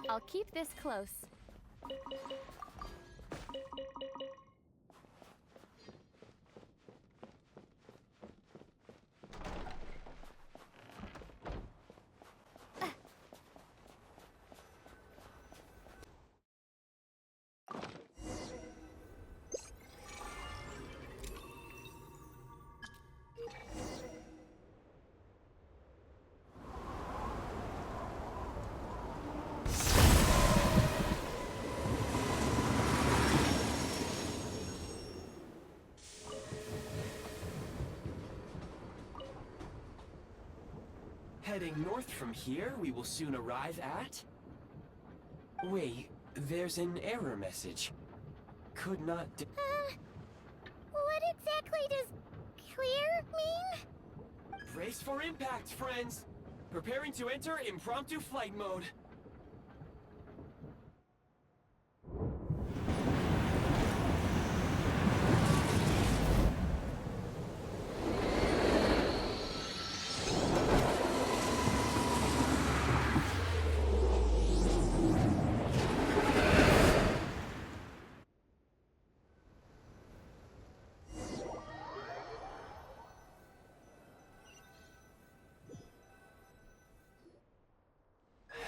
I'll keep this close. Heading north from here, we will soon arrive at... Wait, there's an error message. Could not What exactly does clear mean? Brace for impact, friends! Preparing to enter impromptu flight mode.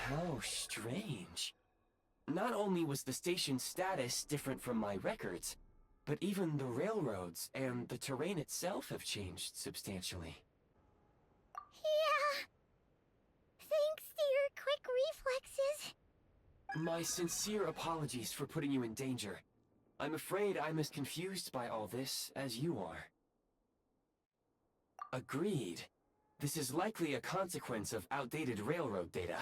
How strange. Not only was the station's status different from my records, but even the railroads and the terrain itself have changed substantially. Yeah. Thanks to your quick reflexes. My sincere apologies for putting you in danger. I'm afraid I'm as confused by all this as you are. Agreed. This is likely a consequence of outdated railroad data.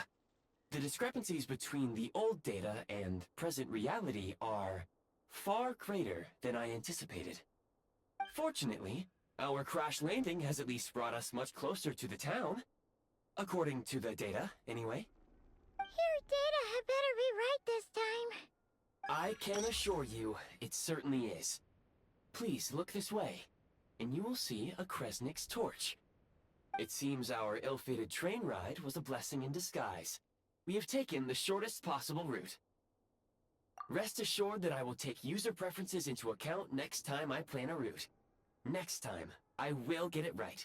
The discrepancies between the old data and present reality are far greater than I anticipated. Fortunately, our crash landing has at least brought us much closer to the town. According to the data, anyway. Your data had better be right this time. I can assure you, it certainly is. Please look this way, and you will see a Kresnik's torch. It seems our ill-fated train ride was a blessing in disguise. We have taken the shortest possible route. Rest assured that I will take user preferences into account next time I plan a route. Next time, I will get it right.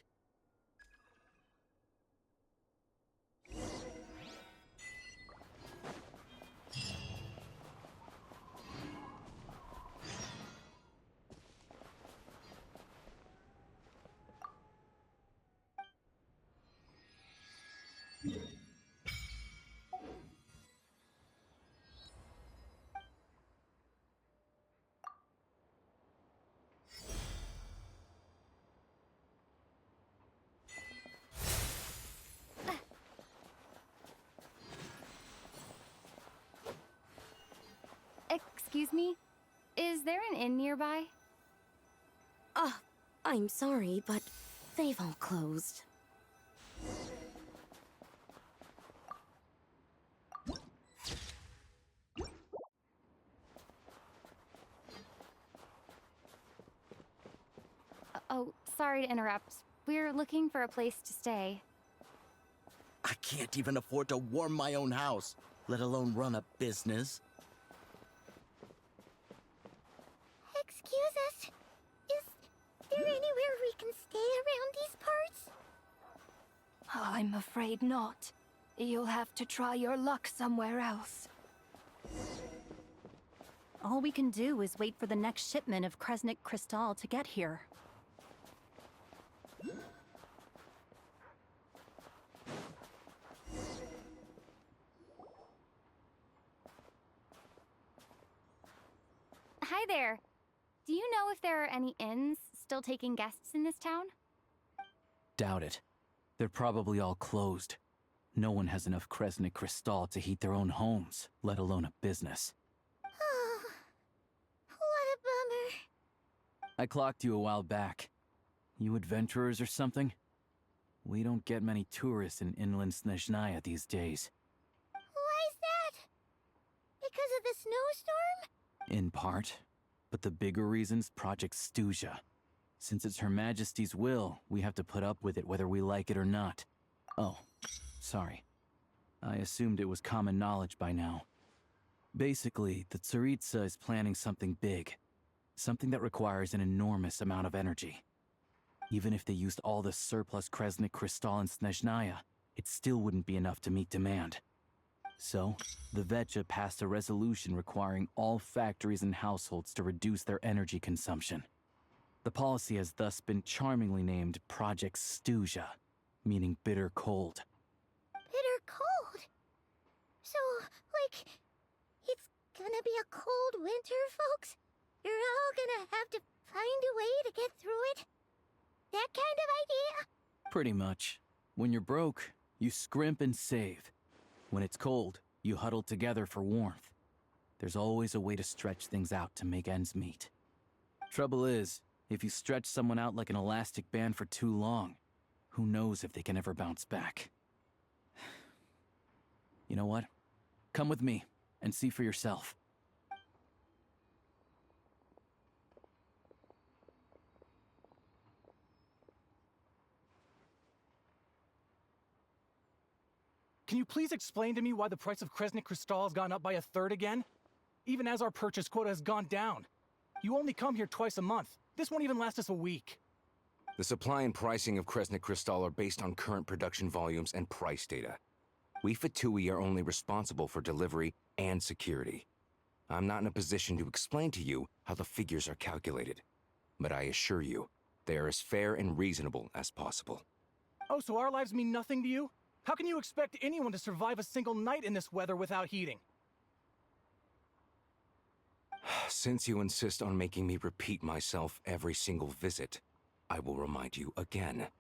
Excuse me? Is there an inn nearby? I'm sorry, but they've all closed. Oh, sorry to interrupt. We're looking for a place to stay. I can't even afford to warm my own house, let alone run a business. Excuse us. Is there anywhere we can stay around these parts? I'm afraid not. You'll have to try your luck somewhere else. All we can do is wait for the next shipment of Kresnik Crystal to get here. Hi there. Do you know if there are any inns still taking guests in this town? Doubt it. They're probably all closed. No one has enough Kresnik Crystal to heat their own homes, let alone a business. Oh, what a bummer. I clocked you a while back. You adventurers or something? We don't get many tourists in inland Snezhnaya these days. Why is that? Because of the snowstorm? In part. But the bigger reason's Project Stuzha. Since it's Her Majesty's will, we have to put up with it whether we like it or not. Oh, sorry. I assumed it was common knowledge by now. Basically, the Tsaritsa is planning something big. Something that requires an enormous amount of energy. Even if they used all the surplus Kresnik crystal in Snezhnaya, it still wouldn't be enough to meet demand. So, the Vecha passed a resolution requiring all factories and households to reduce their energy consumption. The policy has thus been charmingly named Project Stuzha, meaning bitter cold. Bitter cold? So, like, it's gonna be a cold winter, folks? You're all gonna have to find a way to get through it? That kind of idea? Pretty much. When you're broke, you scrimp and save. When it's cold, you huddle together for warmth. There's always a way to stretch things out to make ends meet. Trouble is, if you stretch someone out like an elastic band for too long, who knows if they can ever bounce back. You know what? Come with me and see for yourself. Can you please explain to me why the price of Kresnik crystal has gone up by 1/3 again? Even as our purchase quota has gone down. You only come here twice a month. This won't even last us a week. The supply and pricing of Kresnik crystal are based on current production volumes and price data. We Fatui are only responsible for delivery and security. I'm not in a position to explain to you how the figures are calculated, but I assure you, they are as fair and reasonable as possible. Oh, so our lives mean nothing to you? How can you expect anyone to survive a single night in this weather without heating? Since you insist on making me repeat myself every single visit, I will remind you again.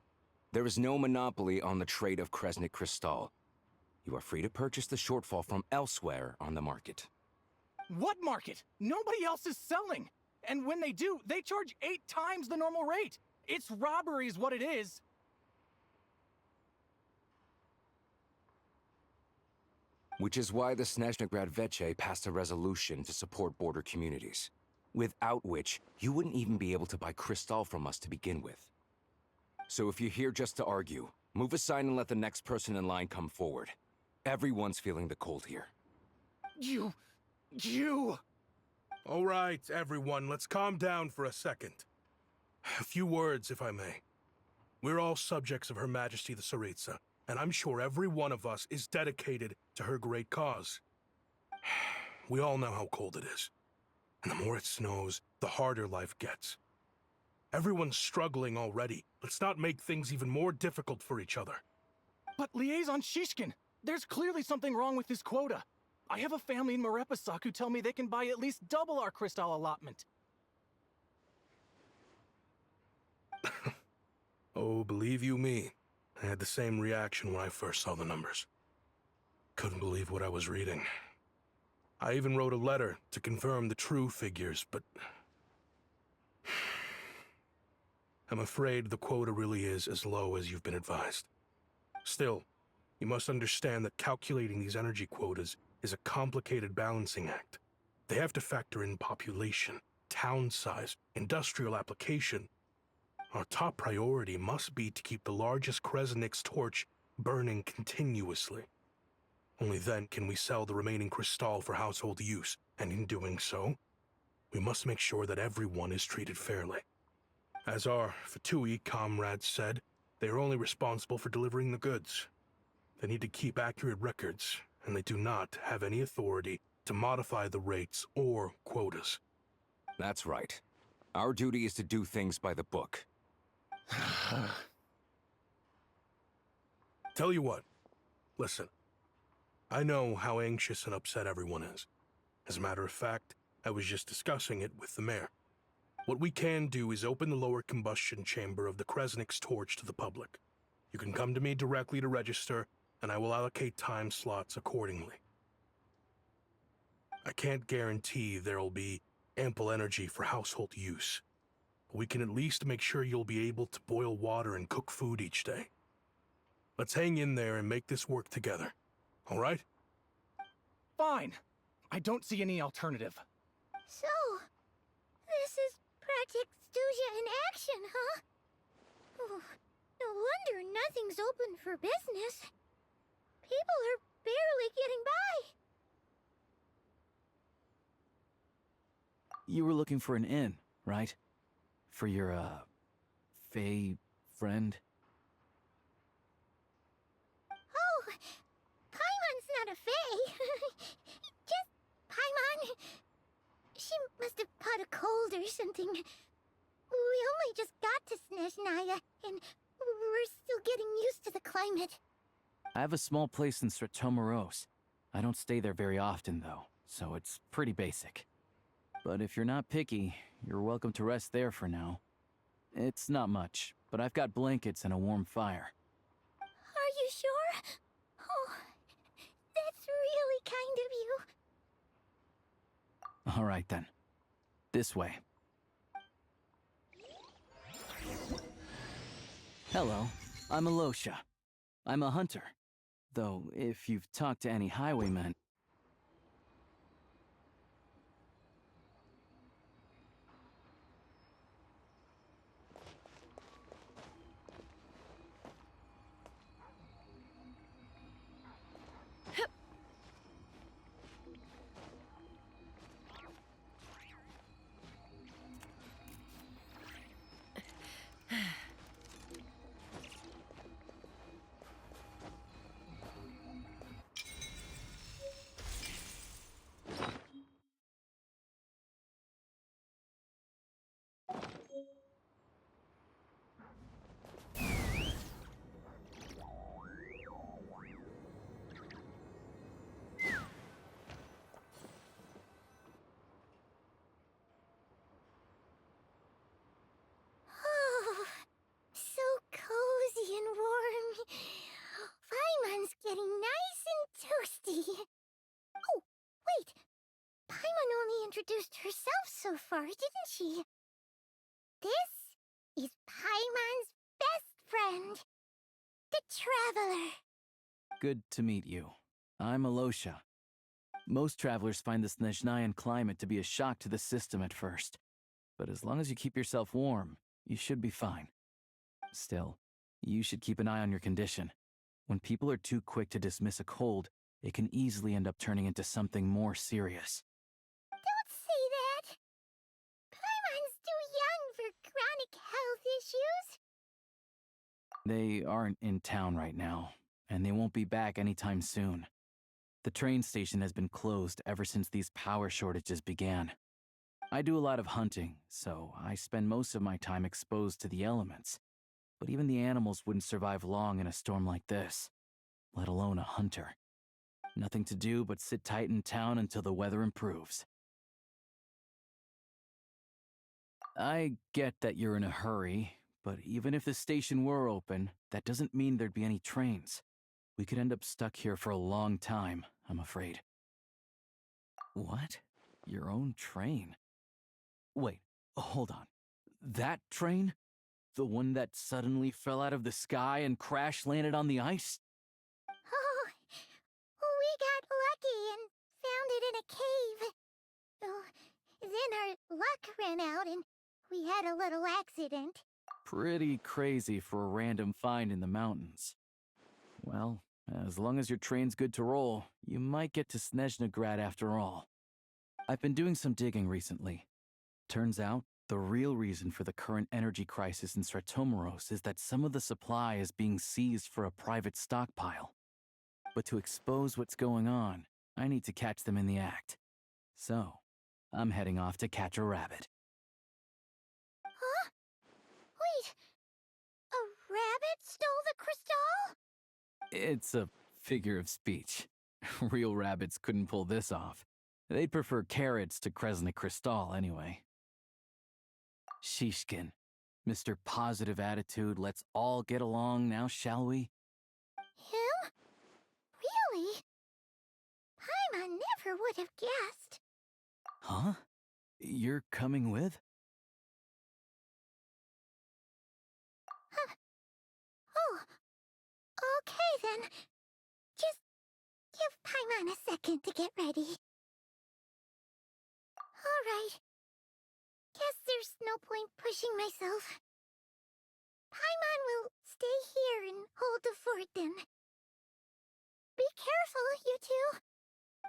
There is no monopoly on the trade of Kresnik crystal. You are free to purchase the shortfall from elsewhere on the market. What market? Nobody else is selling. And when they do, they charge 8 times the normal rate. It's robbery is what it is. Which is why the Snezhnagrad Veche passed a resolution to support border communities, without which you wouldn't even be able to buy crystal from us to begin with. So if you're here just to argue, move aside and let the next person in line come forward. Everyone's feeling the cold here. You... All right, everyone, let's calm down for a second. A few words, if I may. We're all subjects of Her Majesty the Tsaritsa, and I'm sure every one of us is dedicated to her great cause. We all know how cold it is. And the more it snows, the harder life gets. Everyone's struggling already. Let's not make things even more difficult for each other. But Liaison Shishkin, there's clearly something wrong with this quota. I have a family in Marepasak who tell me they can buy at least double our crystal allotment. Oh, believe you me, I had the same reaction when I first saw the numbers. Couldn't believe what I was reading. I even wrote a letter to confirm the true figures, but... I'm afraid the quota really is as low as you've been advised. Still, you must understand that calculating these energy quotas is a complicated balancing act. They have to factor in population, town size, industrial application. Our top priority must be to keep the largest Kresnik's torch burning continuously. Only then can we sell the remaining crystal for household use, and in doing so, we must make sure that everyone is treated fairly. As our Fatui comrades said, they are only responsible for delivering the goods. They need to keep accurate records, and they do not have any authority to modify the rates or quotas. That's right. Our duty is to do things by the book. Tell you what, listen. I know how anxious and upset everyone is. As a matter of fact, I was just discussing it with the mayor. What we can do is open the lower combustion chamber of the Kresnik's torch to the public. You can come to me directly to register, and I will allocate time slots accordingly. I can't guarantee there'll be ample energy for household use, but we can at least make sure you'll be able to boil water and cook food each day. Let's hang in there and make this work together, all right? Fine. I don't see any alternative. So, this is Project Stuzha in action, huh? Oh, no wonder nothing's open for business. People are barely getting by. You were looking for an inn, right? For your, Fae friend? Oh, Paimon's not a fae. Just Paimon. She must have caught a cold or something. We only just got to Snezhnaya, and we're still getting used to the climate. I have a small place in Stratomaros. I don't stay there very often, though, so it's pretty basic. But if you're not picky, you're welcome to rest there for now. It's not much, but I've got blankets and a warm fire. Are you sure? Oh, that's really kind of you. All right, then. This way. Hello, I'm Alosha. I'm a hunter. Though, if you've talked to any highwaymen... Oh, so cozy and warm. Paimon's getting nice and toasty. Oh, wait. Paimon only introduced herself so far, didn't she? This is Paimon's best friend, the Traveler. Good to meet you. I'm Alosha. Most travelers find the Snezhnayan climate to be a shock to the system at first. But as long as you keep yourself warm, you should be fine. Still, you should keep an eye on your condition. When people are too quick to dismiss a cold, it can easily end up turning into something more serious. Don't say that. Paimon's too young for chronic health issues. They aren't in town right now, and they won't be back anytime soon. The train station has been closed ever since these power shortages began. I do a lot of hunting, so I spend most of my time exposed to the elements. But even the animals wouldn't survive long in a storm like this, let alone a hunter. Nothing to do but sit tight in town until the weather improves. I get that you're in a hurry, but even if the station were open, that doesn't mean there'd be any trains. We could end up stuck here for a long time, I'm afraid. What? Your own train? Wait, hold on. That train? The one that suddenly fell out of the sky and crash-landed on the ice? Oh, we got lucky and found it in a cave. Oh, then our luck ran out and we had a little accident. Pretty crazy for a random find in the mountains. Well, as long as your train's good to roll, you might get to Snezhnagrad after all. I've been doing some digging recently. Turns out, the real reason for the current energy crisis in Stratomaros is that some of the supply is being seized for a private stockpile. But to expose what's going on, I need to catch them in the act. So, I'm heading off to catch a rabbit. Huh? Wait, a rabbit stole the crystal? It's a figure of speech. Real rabbits couldn't pull this off. They'd prefer carrots to Kresnik Crystal anyway. Shishkin, Mr. Positive Attitude, let's all get along now, shall we? Him? Really? Paimon never would have guessed. Huh? You're coming with? Huh. Oh, okay then. Just give Paimon a second to get ready. Alright. Guess there's no point pushing myself. Paimon will stay here you two?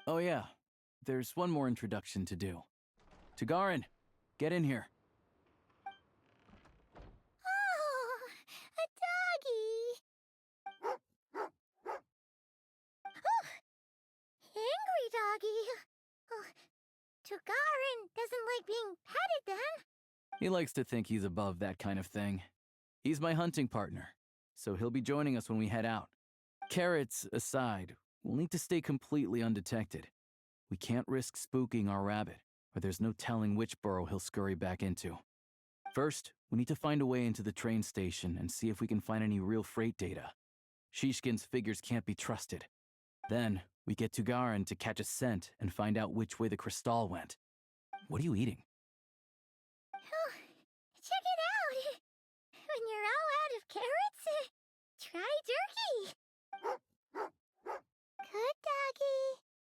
Oh yeah, there's one more introduction to do. Tagarin, get in here. Oh, a doggy. Oh, angry doggy. Oh, Tugarin doesn't like being petted then. He likes to think he's above that kind of thing. He's my hunting partner, so he'll be joining us when we head out. Carrots aside, we'll need to stay completely undetected. We can't risk spooking our rabbit, or there's no telling which burrow he'll scurry back into. First, we need to find a way into the train station and see if we can find any real freight data. Shishkin's figures can't be trusted. Then, we get Tugarin to catch a scent and find out which way the crystal went. What are you eating? Oh, check it out. When you're all out of carrots, try turkey. Good doggy.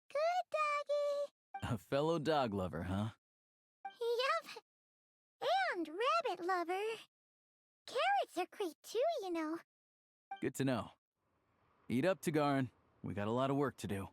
Good doggy. A fellow dog lover, huh? Yup. And rabbit lover. Carrots are great too, you know. Good to know. Eat up, Tugarin. We got a lot of work to do.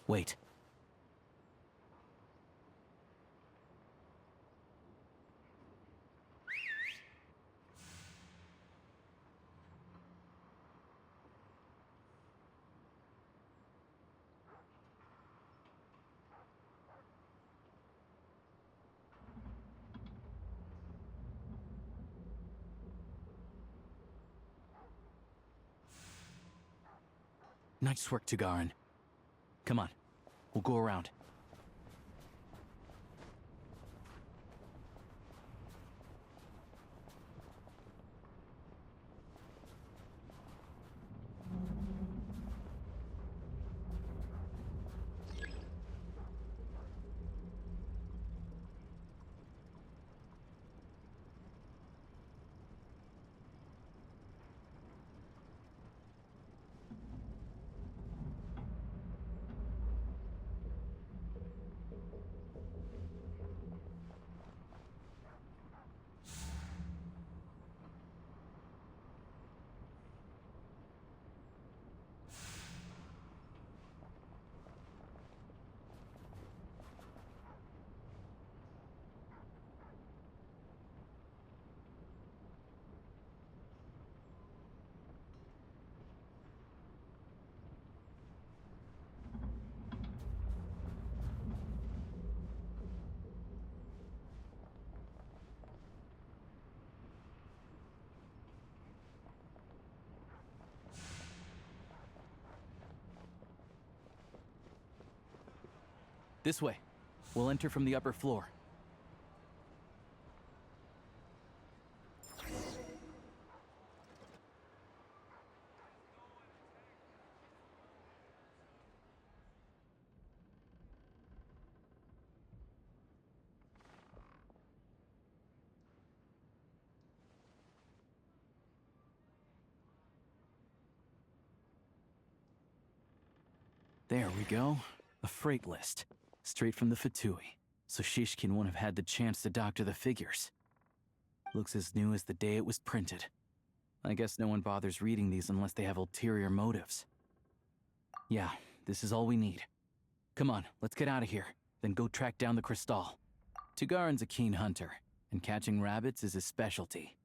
Wait. Nice work, Tugarin. Come on, we'll go around. This way. We'll enter from the upper floor. There we go. A freight list. Straight from the Fatui. So Shishkin won't have had the chance to doctor the figures. Looks as new as the day it was printed. I guess no one bothers reading these unless they have ulterior motives. Yeah, this is all we need. Come on, let's get out of here. Then go track down the crystal. Tugarin's a keen hunter, and catching rabbits is his specialty.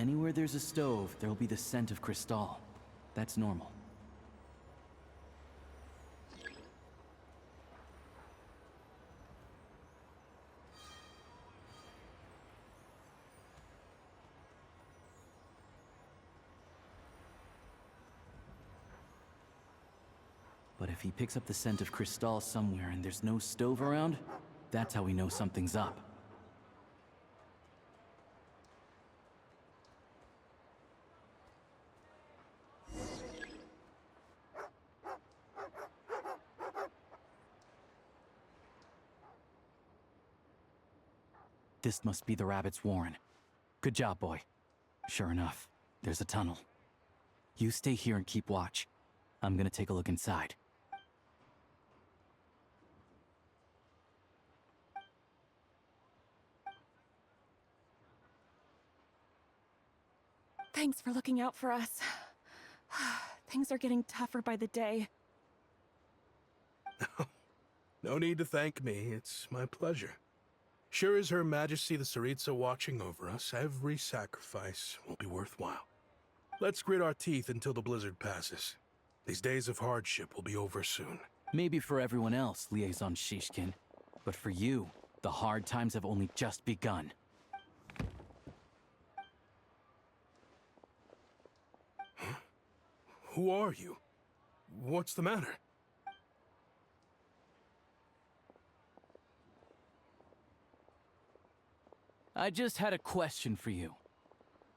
Anywhere there's a stove, there'll be the scent of Cristal. That's normal. But if he picks up the scent of Cristal somewhere and there's no stove around, that's how we know something's up. This must be the rabbit's warren. Good job, boy. Sure enough, there's a tunnel. You stay here and keep watch. I'm gonna take a look inside. Thanks for looking out for us. Things are getting tougher by the day. No need to thank me. It's my pleasure. Sure as Her Majesty the Tsaritsa watching over us, every sacrifice will be worthwhile. Let's grit our teeth until the blizzard passes. These days of hardship will be over soon. Maybe for everyone else, Liaison Shishkin. But for you, the hard times have only just begun. Huh? Who are you? What's the matter? I just had a question for you.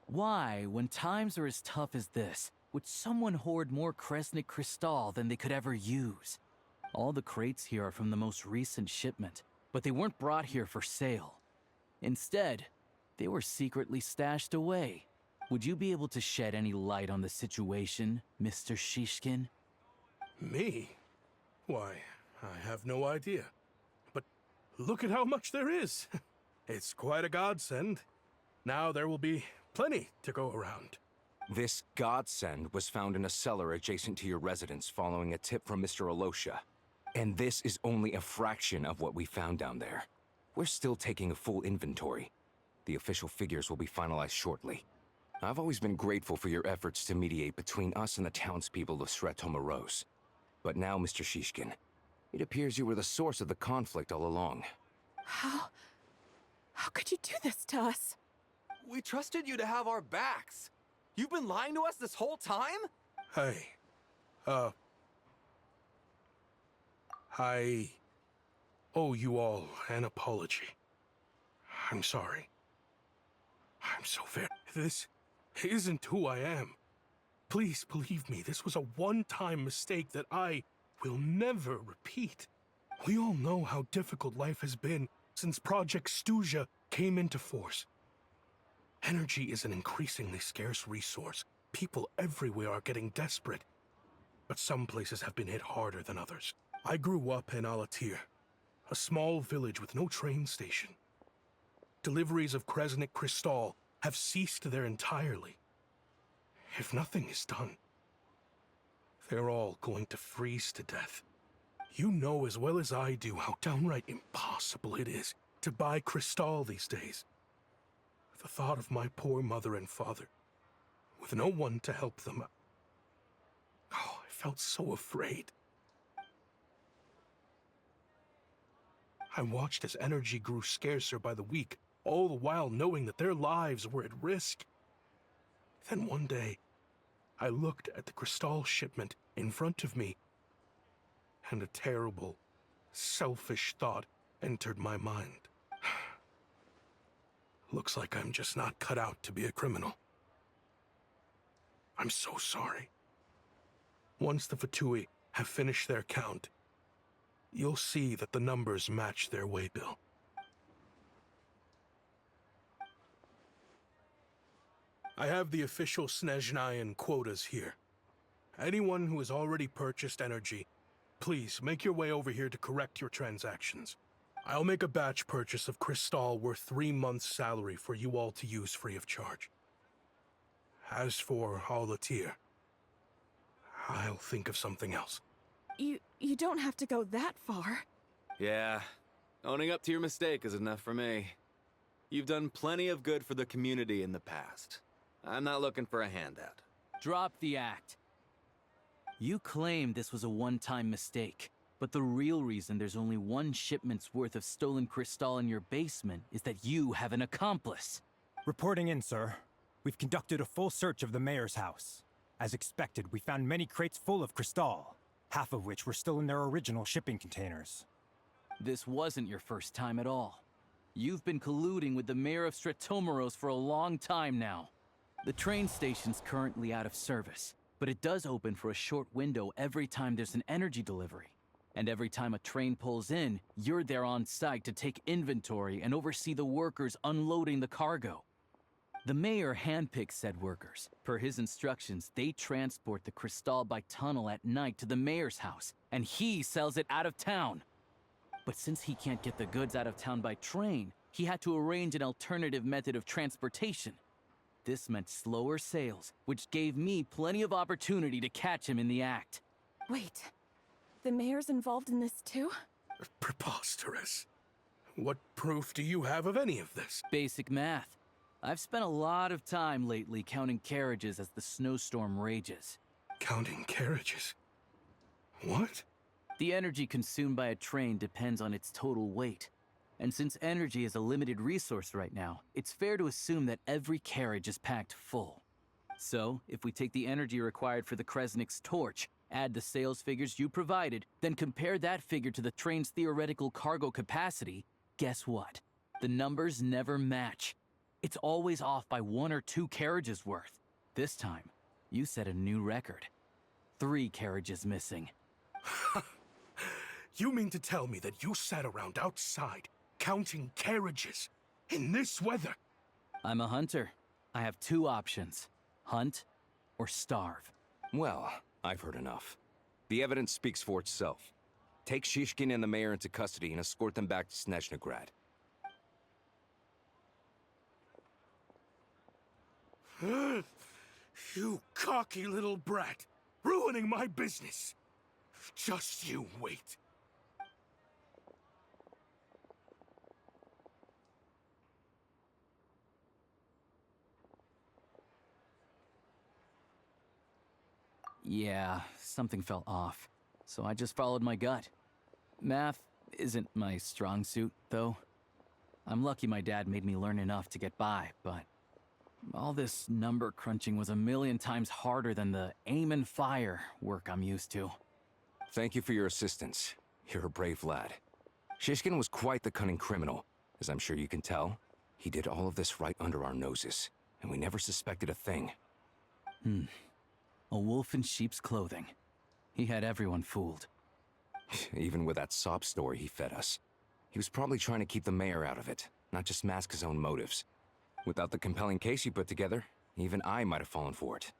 Why, when times are as tough as this, would someone hoard more Kresnik Cristal than they could ever use? All the crates here are from the most recent shipment, but they weren't brought here for sale. Instead, they were secretly stashed away. Would you be able to shed any light on the situation, Mr. Shishkin? Me? Why, I have no idea. But look at how much there is. It's quite a godsend. Now there will be plenty to go around. This godsend was found in a cellar adjacent to your residence following a tip from Mr. Alosha. And this is only a fraction of what we found down there. We're still taking a full inventory. The official figures will be finalized shortly. I've always been grateful for your efforts to mediate between us and the townspeople of Sretomaros. But now, Mr. Shishkin, it appears you were the source of the conflict all along. How could you do this to us? We trusted you to have our backs. You've been lying to us this whole time? Hey, I owe you all an apology. I'm sorry. I'm so very... This isn't who I am. Please believe me, this was a one-time mistake that I will never repeat. We all know how difficult life has been since Project Stuja came into force. Energy is an increasingly scarce resource. People everywhere are getting desperate. But some places have been hit harder than others. I grew up in Alatir, a small village with no train station. Deliveries of Kresnik Cristal have ceased there entirely. If nothing is done, they're all going to freeze to death. You know as well as I do how downright impossible it is to buy Cristal these days. The thought of my poor mother and father, with no one to help them. Oh, I felt so afraid. I watched as energy grew scarcer by the week, all the while knowing that their lives were at risk. Then one day, I looked at the Cristal shipment in front of me, and a terrible, selfish thought entered my mind. Looks like I'm just not cut out to be a criminal. I'm so sorry. Once the Fatui have finished their count, you'll see that the numbers match their waybill. I have the official Snezhnayan quotas here. Anyone who has already purchased energy, please make your way over here to correct your transactions. I'll make a batch purchase of Cristal worth 3 months' salary for you all to use free of charge. As for Alatir, I'll think of something else. You don't have to go that far. Yeah, owning up to your mistake is enough for me. You've done plenty of good for the community in the past. I'm not looking for a handout. Drop the act. You claim this was a one-time mistake, but the real reason there's only one shipment's worth of stolen crystal in your basement is that you have an accomplice. Reporting in, sir. We've conducted a full search of the mayor's house. As expected, we found many crates full of crystal, half of which were still in their original shipping containers. This wasn't your first time at all. You've been colluding with the mayor of Stratomeros for a long time now. The train station's currently out of service, but it does open for a short window every time there's an energy delivery. And every time a train pulls in, you're there on site to take inventory and oversee the workers unloading the cargo. The mayor handpicks said workers. Per his instructions, they transport the crystal by tunnel at night to the mayor's house, and he sells it out of town. But since he can't get the goods out of town by train, he had to arrange an alternative method of transportation. This meant slower sales, which gave me plenty of opportunity to catch him in the act. Wait, the mayor's involved in this too? Preposterous. What proof do you have of any of this? Basic math. I've spent a lot of time lately counting carriages as the snowstorm rages. Counting carriages? What? The energy consumed by a train depends on its total weight. And since energy is a limited resource right now, it's fair to assume that every carriage is packed full. So, if we take the energy required for the Kresnik's torch, add the sales figures you provided, then compare that figure to the train's theoretical cargo capacity, guess what? The numbers never match. It's always off by 1 or 2 carriages worth. This time, you set a new record. 3 carriages missing. You mean to tell me that you sat around outside, counting carriages, in this weather? I'm a hunter. I have 2 options. Hunt or starve. Well, I've heard enough. The evidence speaks for itself. Take Shishkin and the mayor into custody and escort them back to Snezhnagrad. You cocky little brat, ruining my business. Just you wait. Yeah, something felt off, so I just followed my gut. Math isn't my strong suit, though. I'm lucky my dad made me learn enough to get by, but all this number crunching was a million times harder than the aim and fire work I'm used to. Thank you for your assistance. You're a brave lad. Shishkin was quite the cunning criminal, as I'm sure you can tell. He did all of this right under our noses, and we never suspected a thing. A wolf in sheep's clothing. He had everyone fooled. Even with that sob story he fed us. He was probably trying to keep the mayor out of it, not just mask his own motives. Without the compelling case you put together, even I might have fallen for it.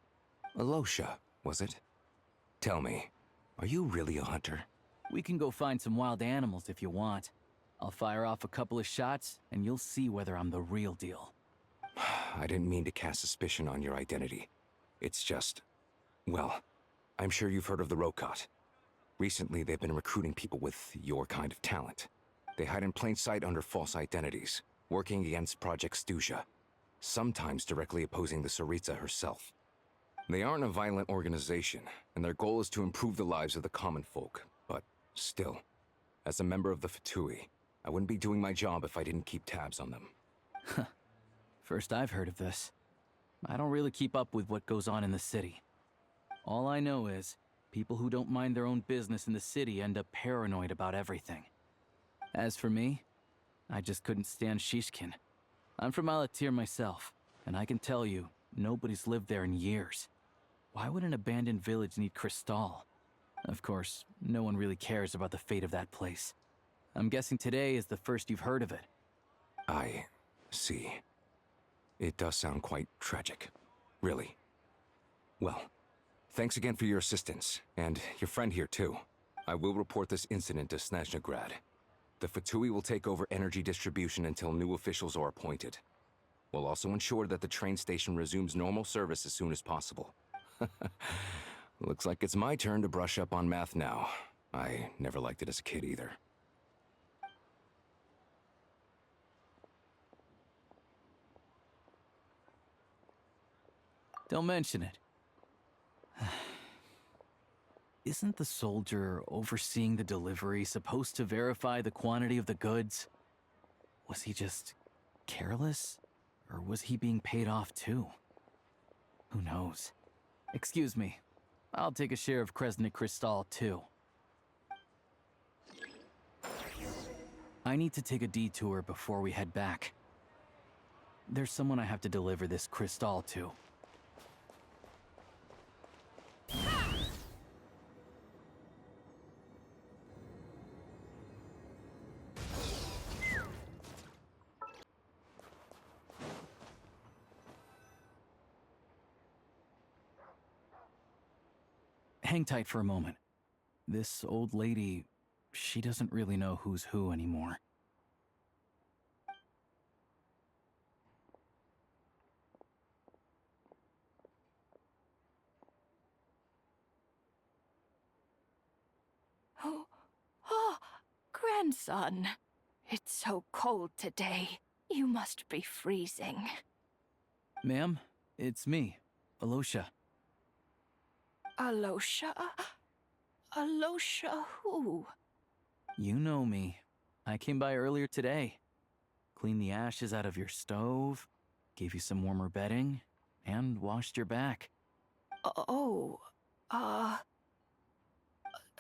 Alosha, was it? Tell me, are you really a hunter? We can go find some wild animals if you want. I'll fire off a couple of shots, and you'll see whether I'm the real deal. I didn't mean to cast suspicion on your identity. It's just... well, I'm sure you've heard of the Rokot. Recently, they've been recruiting people with your kind of talent. They hide in plain sight under false identities, working against Project Stuzha, sometimes directly opposing the Tsaritsa herself. They aren't a violent organization, and their goal is to improve the lives of the common folk. But still, as a member of the Fatui, I wouldn't be doing my job if I didn't keep tabs on them. First I've heard of this. I don't really keep up with what goes on in the city. All I know is, people who don't mind their own business in the city end up paranoid about everything. As for me, I just couldn't stand Shishkin. I'm from Alatir myself, and I can tell you, nobody's lived there in years. Why would an abandoned village need crystal? Of course, no one really cares about the fate of that place. I'm guessing today is the first you've heard of it. I see. It does sound quite tragic. Really. Well, thanks again for your assistance, and your friend here too. I will report this incident to Snezhnagrad. The Fatui will take over energy distribution until new officials are appointed. We'll also ensure that the train station resumes normal service as soon as possible. Looks like it's my turn to brush up on math now. I never liked it as a kid either. Don't mention it. Isn't the soldier overseeing the delivery supposed to verify the quantity of the goods? Was he just careless? Or was he being paid off too? Who knows? Excuse me. I'll take a share of Kresnik Crystal too. I need to take a detour before we head back. There's someone I have to deliver this crystal to. Hang tight for a moment. This old lady, she doesn't really know who's who anymore. Oh, grandson. It's so cold today. You must be freezing. Ma'am, it's me, Alosha. Alosha? Alosha who? You know me. I came by earlier today. Cleaned the ashes out of your stove, gave you some warmer bedding, and washed your back.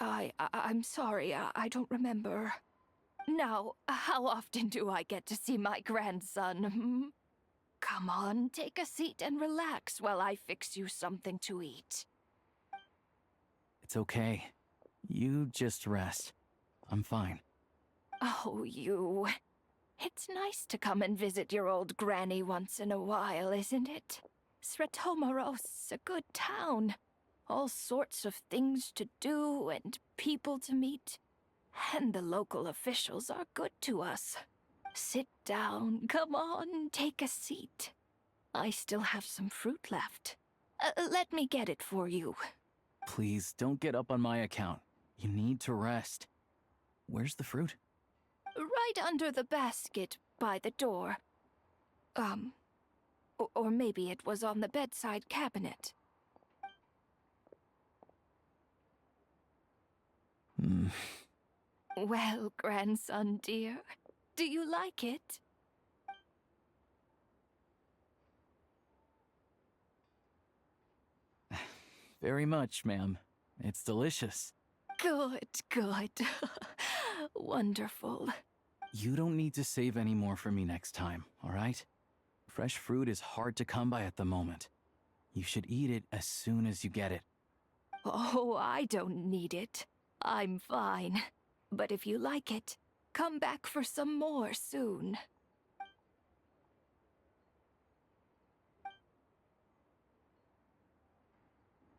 I'm sorry, I don't remember. Now, how often do I get to see my grandson, hmm? Come on, take a seat and relax while I fix you something to eat. It's okay. You just rest. I'm fine. Oh, you. It's nice to come and visit your old granny once in a while, isn't it? Sretomaros, a good town. All sorts of things to do and people to meet. And the local officials are good to us. Sit down, come on, take a seat. I still have some fruit left. Let me get it for you. Please, don't get up on my account. You need to rest. Where's the fruit? Right under the basket by the door. Or maybe it was on the bedside cabinet. Well, grandson dear, do you like it? Very much, ma'am. It's delicious. Good, good. Wonderful. You don't need to save any more for me next time, all right? Fresh fruit is hard to come by at the moment. You should eat it as soon as you get it. Oh, I don't need it. I'm fine. But if you like it, come back for some more soon.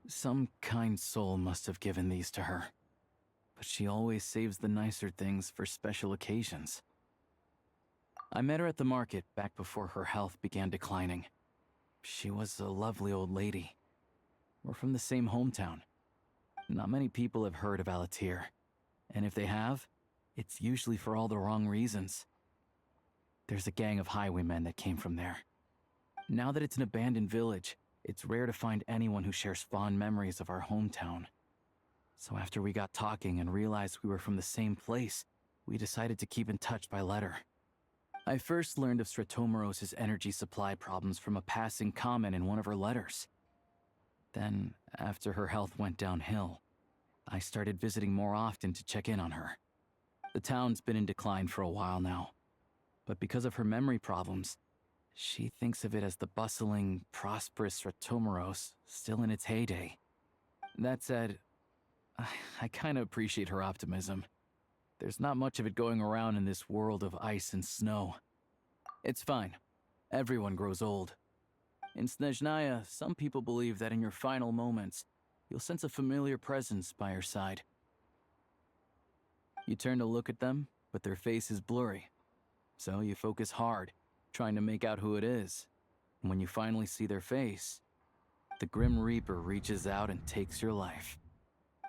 Some kind soul must have given these to her. But she always saves the nicer things for special occasions. I met her at the market back before her health began declining. She was a lovely old lady. We're from the same hometown. Not many people have heard of Alatir. And if they have, it's usually for all the wrong reasons. There's a gang of highwaymen that came from there. Now that it's an abandoned village, it's rare to find anyone who shares fond memories of our hometown. So after we got talking and realized we were from the same place, we decided to keep in touch by letter. I first learned of Sretomaros' energy supply problems from a passing comment in one of her letters. Then, after her health went downhill, I started visiting more often to check in on her. The town's been in decline for a while now, but because of her memory problems, she thinks of it as the bustling, prosperous Sretomaros still in its heyday. That said, I kinda appreciate her optimism. There's not much of it going around in this world of ice and snow. It's fine. Everyone grows old. In Snezhnaya, some people believe that in your final moments, you'll sense a familiar presence by your side. You turn to look at them, but their face is blurry. So you focus hard, trying to make out who it is. And when you finally see their face, the Grim Reaper reaches out and takes your life.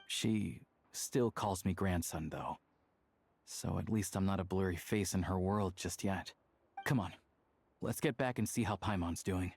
She still calls me grandson, though. So at least I'm not a blurry face in her world just yet. Come on, let's get back and see how Paimon's doing.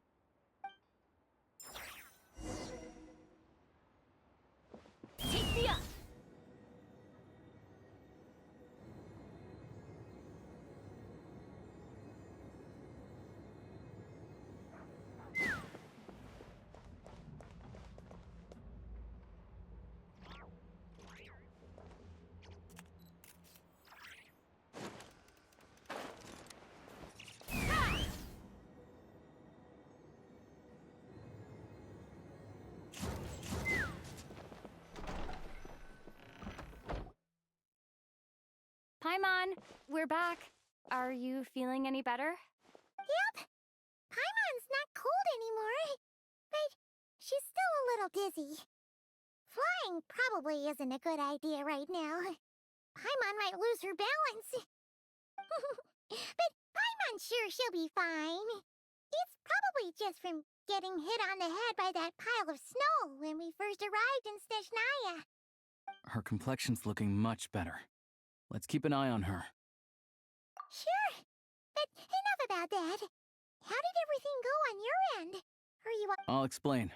Paimon, we're back. Are you feeling any better? Yep. Paimon's not cold anymore. But she's still a little dizzy. Flying probably isn't a good idea right now. Paimon might lose her balance. But Paimon's sure she'll be fine. It's probably just from getting hit on the head by that pile of snow when we first arrived in Snezhnaya. Her complexion's looking much better. Let's keep an eye on her. Sure. But enough about that. How did everything go on your end? Are you... I'll explain.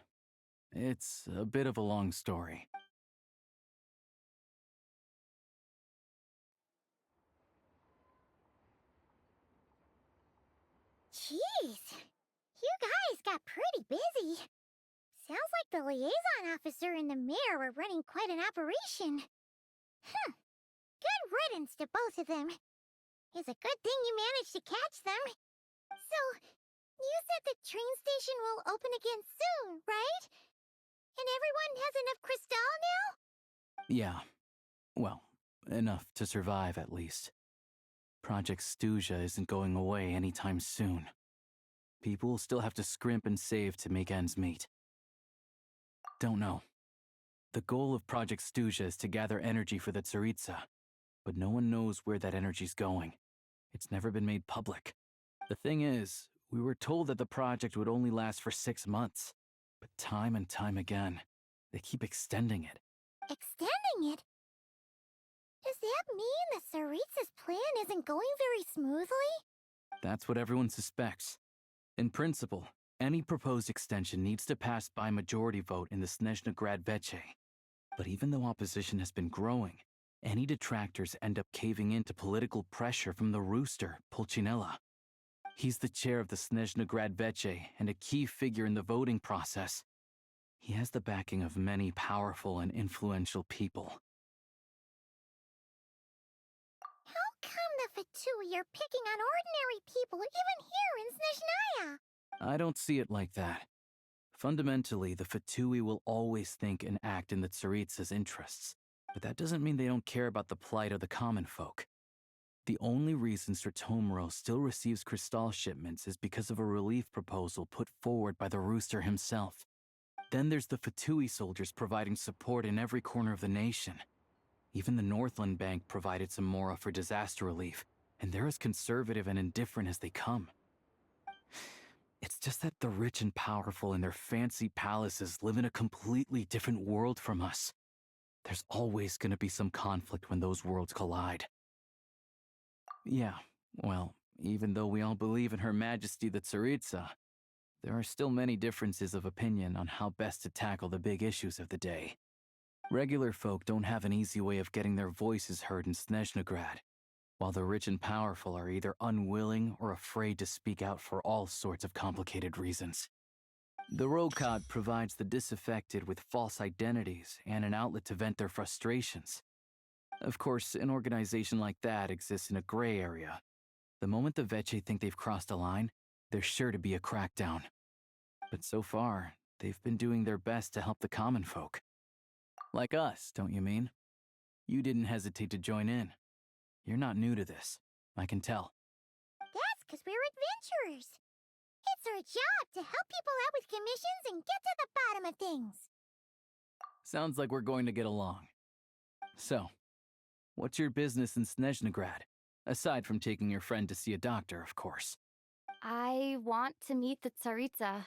It's a bit of a long story. Jeez. You guys got pretty busy. Sounds like the liaison officer and the mayor were running quite an operation. Good riddance to both of them. It's a good thing you managed to catch them. So, you said the train station will open again soon, right? And everyone has enough crystal now? Yeah. Well, enough to survive at least. Project Snezhnaya isn't going away anytime soon. People will still have to scrimp and save to make ends meet. Don't know. The goal of Project Snezhnaya is to gather energy for the Tsaritsa, but no one knows where that energy's going. It's never been made public. The thing is, we were told that the project would only last for 6 months, but time and time again, they keep extending it. Extending it? Does that mean the Tsaritsa's plan isn't going very smoothly? That's what everyone suspects. In principle, any proposed extension needs to pass by majority vote in the Snezhnaya Veche. But even though opposition has been growing, any detractors end up caving into political pressure from the rooster, Pulcinella. He's the chair of the Snezhnaya Veche and a key figure in the voting process. He has the backing of many powerful and influential people. How come the Fatui are picking on ordinary people even here in Snezhnaya? I don't see it like that. Fundamentally, the Fatui will always think and act in the Tsaritsa's interests, but that doesn't mean they don't care about the plight of the common folk. The only reason Sir Tomoro still receives crystal shipments is because of a relief proposal put forward by the rooster himself. Then there's the Fatui soldiers providing support in every corner of the nation. Even the Northland Bank provided some mora for disaster relief, and they're as conservative and indifferent as they come. It's just that the rich and powerful in their fancy palaces live in a completely different world from us. There's always going to be some conflict when those worlds collide. Yeah, well, even though we all believe in Her Majesty the Tsaritsa, there are still many differences of opinion on how best to tackle the big issues of the day. Regular folk don't have an easy way of getting their voices heard in Snezhnaya, while the rich and powerful are either unwilling or afraid to speak out for all sorts of complicated reasons. The Rokad provides the disaffected with false identities and an outlet to vent their frustrations. Of course, an organization like that exists in a gray area. The moment the Veche think they've crossed a line, there's sure to be a crackdown. But so far, they've been doing their best to help the common folk. Like us, don't you mean? You didn't hesitate to join in. You're not new to this, I can tell. That's because we're adventurers. It's our job to help people out with commissions and get to the bottom of things. Sounds like we're going to get along. So, what's your business in Snezhnaya? Aside from taking your friend to see a doctor, of course. I want to meet the Tsaritsa.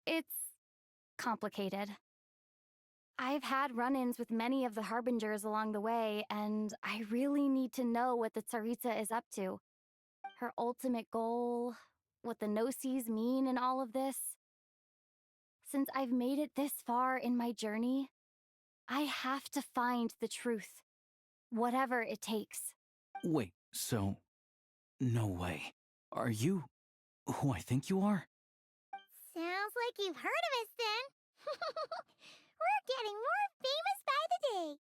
It's complicated. I've had run-ins with many of the Harbingers along the way, and I really need to know what the Tsaritsa is up to. Her ultimate goal, what the Gnosis mean in all of this. Since I've made it this far in my journey, I have to find the truth, whatever it takes. Wait, so... no way. Are you who I think you are? Sounds like you've heard of us then. We're getting more famous by the day.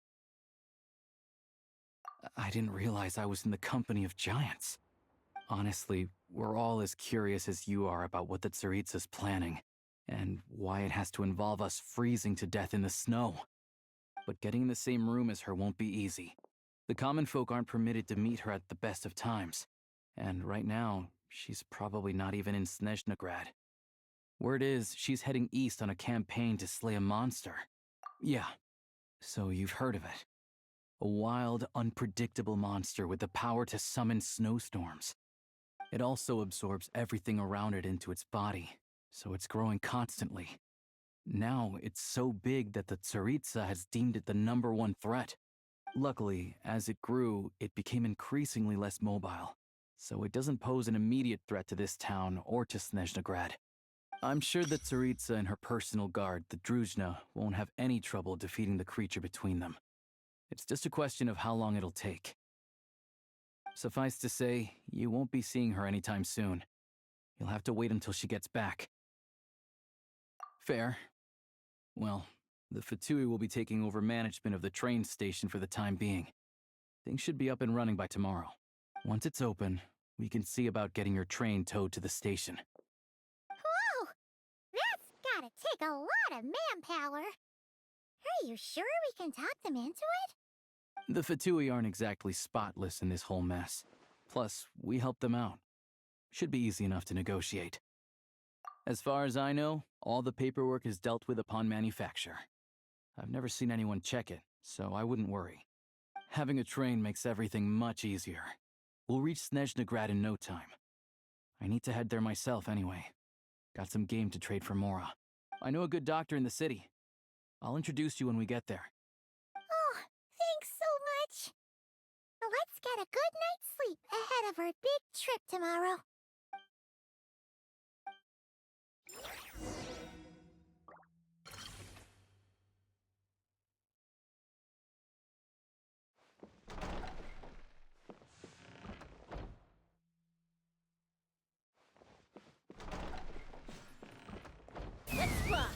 I didn't realize I was in the company of giants. Honestly, we're all as curious as you are about what the Tsaritsa's planning, and why it has to involve us freezing to death in the snow. But getting in the same room as her won't be easy. The common folk aren't permitted to meet her at the best of times, and right now, she's probably not even in Snezhnagrad. Word is, she's heading east on a campaign to slay a monster. Yeah, so you've heard of it. A wild, unpredictable monster with the power to summon snowstorms. It also absorbs everything around it into its body, so it's growing constantly. Now, it's so big that the Tsaritsa has deemed it the #1 threat. Luckily, as it grew, it became increasingly less mobile, so it doesn't pose an immediate threat to this town or to Snezhnagrad. I'm sure that Tsaritsa and her personal guard, the Druzhna, won't have any trouble defeating the creature between them. It's just a question of how long it'll take. Suffice to say, you won't be seeing her anytime soon. You'll have to wait until she gets back. Fair. Well, the Fatui will be taking over management of the train station for the time being. Things should be up and running by tomorrow. Once it's open, we can see about getting your train towed to the station. Whoa! That's gotta take a lot of manpower. Are you sure we can talk them into it? The Fatui aren't exactly spotless in this whole mess. Plus, we helped them out. Should be easy enough to negotiate. As far as I know, all the paperwork is dealt with upon manufacture. I've never seen anyone check it, so I wouldn't worry. Having a train makes everything much easier. We'll reach Snezhnagrad in no time. I need to head there myself anyway. Got some game to trade for Mora. I know a good doctor in the city. I'll introduce you when we get there. Oh, thanks so much. Let's get a good night's sleep ahead of our big trip tomorrow. Let's fly!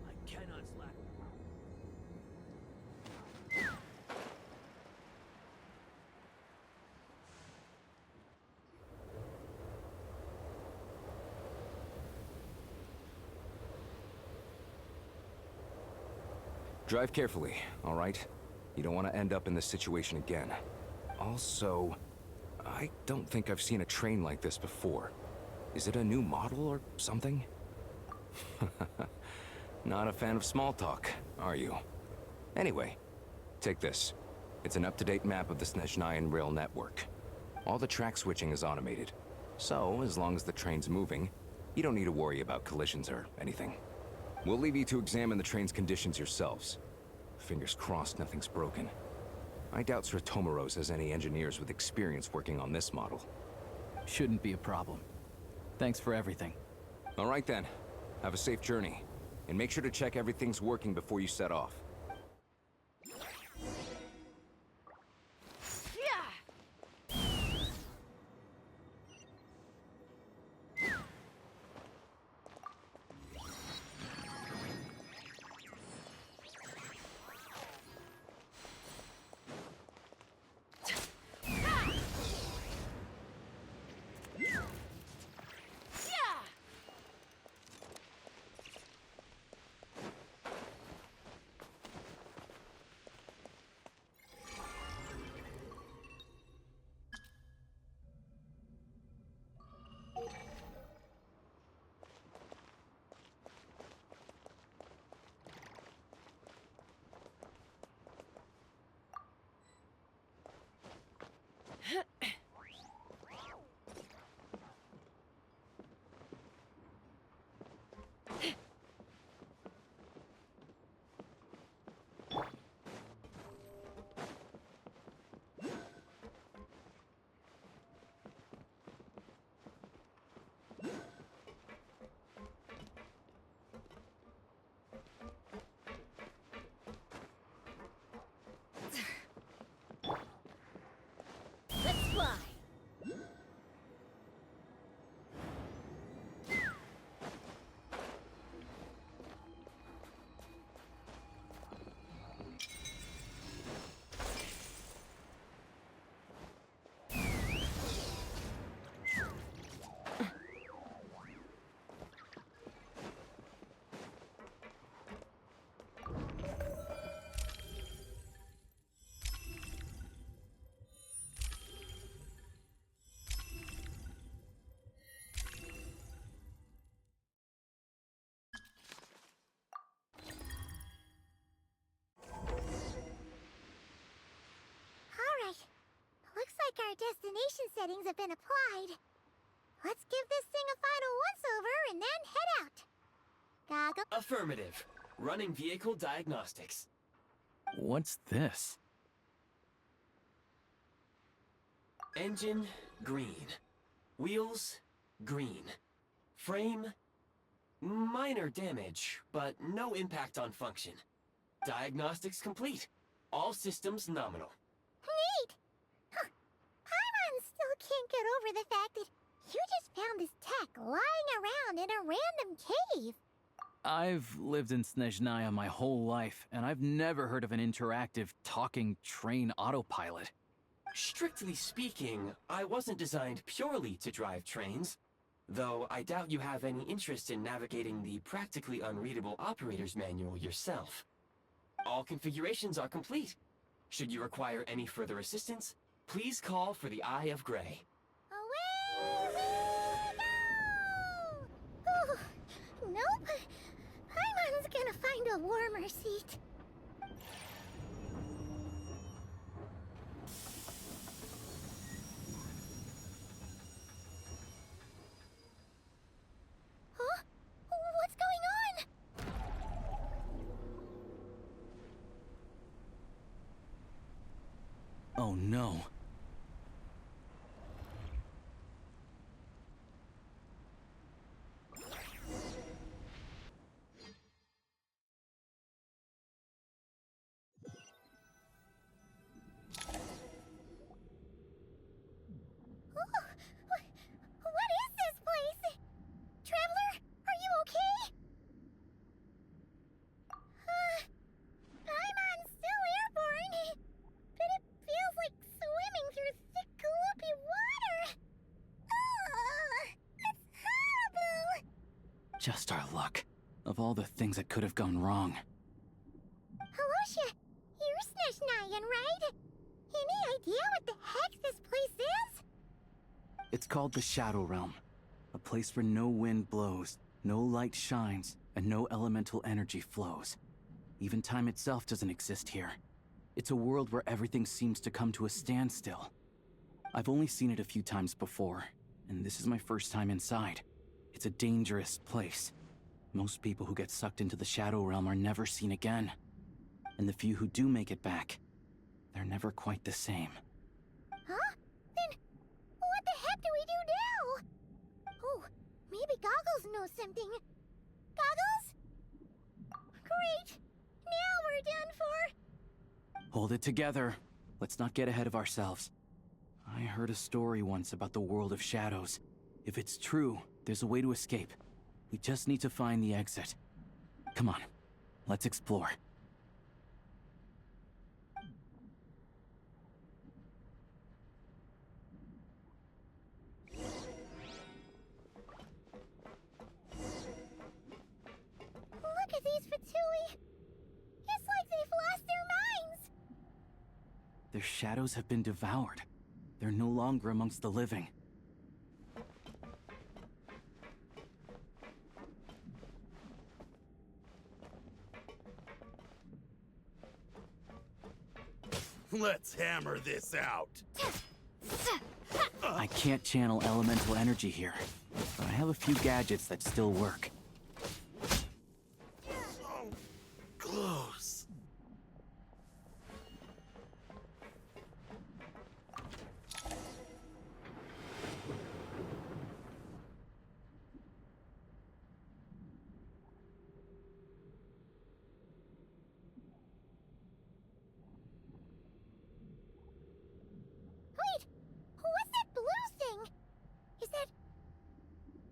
I cannot slack. Drive carefully, all right? You don't want to end up in this situation again. Also, I don't think I've seen a train like this before. Is it a new model or something? Not a fan of small talk, are you? Anyway, take this. It's an up-to-date map of the Snezhnayan rail network. All the track switching is automated. So, as long as the train's moving, you don't need to worry about collisions or anything. We'll leave you to examine the train's conditions yourselves. Fingers crossed nothing's broken. I doubt Sratomaros has any engineers with experience working on this model. Shouldn't be a problem. Thanks for everything. All right then. Have a safe journey. And make sure to check everything's working before you set off. destination settings have been applied. Let's give this thing a final once-over and then head out. Goggle. Affirmative. Running vehicle diagnostics. What's this? Engine, green. Wheels, green. Frame, minor damage, but no impact on function. Diagnostics complete. All systems nominal. Neat! Huh. Paimon still can't get over the fact that you just found this tech lying around in a random cave. I've lived in Snezhnaya my whole life, and I've never heard of an interactive, talking train autopilot. Strictly speaking, I wasn't designed purely to drive trains, though I doubt you have any interest in navigating the practically unreadable operator's manual yourself. All configurations are complete. Should you require any further assistance, please call for the Eye of Grey. Away we go! Oh, nope. Paimon's gonna find a warmer seat. Huh? What's going on? Oh no. What is this place? Traveler, are you okay? Paimon's still airborne, but it feels like swimming through thick, gloopy water. It's horrible! Just our luck. Of all the things that could have gone wrong. Halosha, you're Snezhnayan, right? Any idea what the heck this place is? It's called the Shadow Realm. A place where no wind blows, no light shines, and no elemental energy flows. Even time itself doesn't exist here. It's a world where everything seems to come to a standstill. I've only seen it a few times before, and this is my first time inside. It's a dangerous place. Most people who get sucked into the Shadow Realm are never seen again. And the few who do make it back, they're never quite the same. Huh? Then, what the heck do we do now? Oh, maybe Goggles knows something. Goggles? Great! Now we're done for! Hold it together. Let's not get ahead of ourselves. I heard a story once about the world of shadows. If it's true, there's a way to escape. We just need to find the exit. Come on, let's explore. Look at these Fatui! It's like they've lost their minds! Their shadows have been devoured. They're no longer amongst the living. Let's hammer this out. I can't channel elemental energy here, but I have a few gadgets that still work. So close. Wait! What's that blue thing? Is that...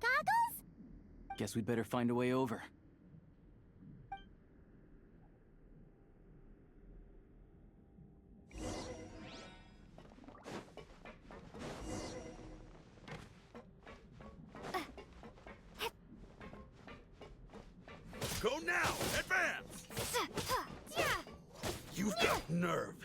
Goggles? Guess we'd better find a way over. Go now! Advance! You've got nerve.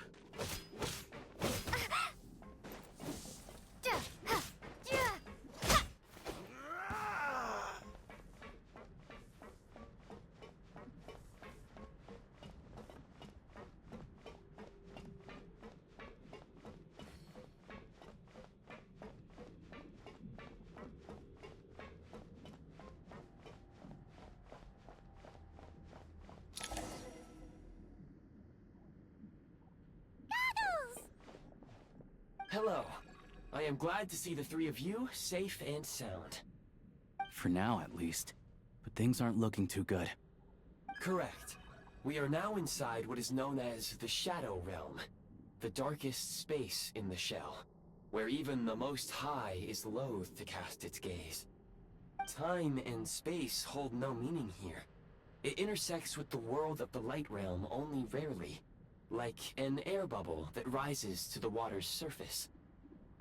Hello. I am glad to see the three of you safe and sound. For now, at least. But things aren't looking too good. Correct. We are now inside what is known as the Shadow Realm, the darkest space in the shell, where even the Most High is loath to cast its gaze. Time and space hold no meaning here. It intersects with the world of the Light Realm only rarely, like an air bubble that rises to the water's surface.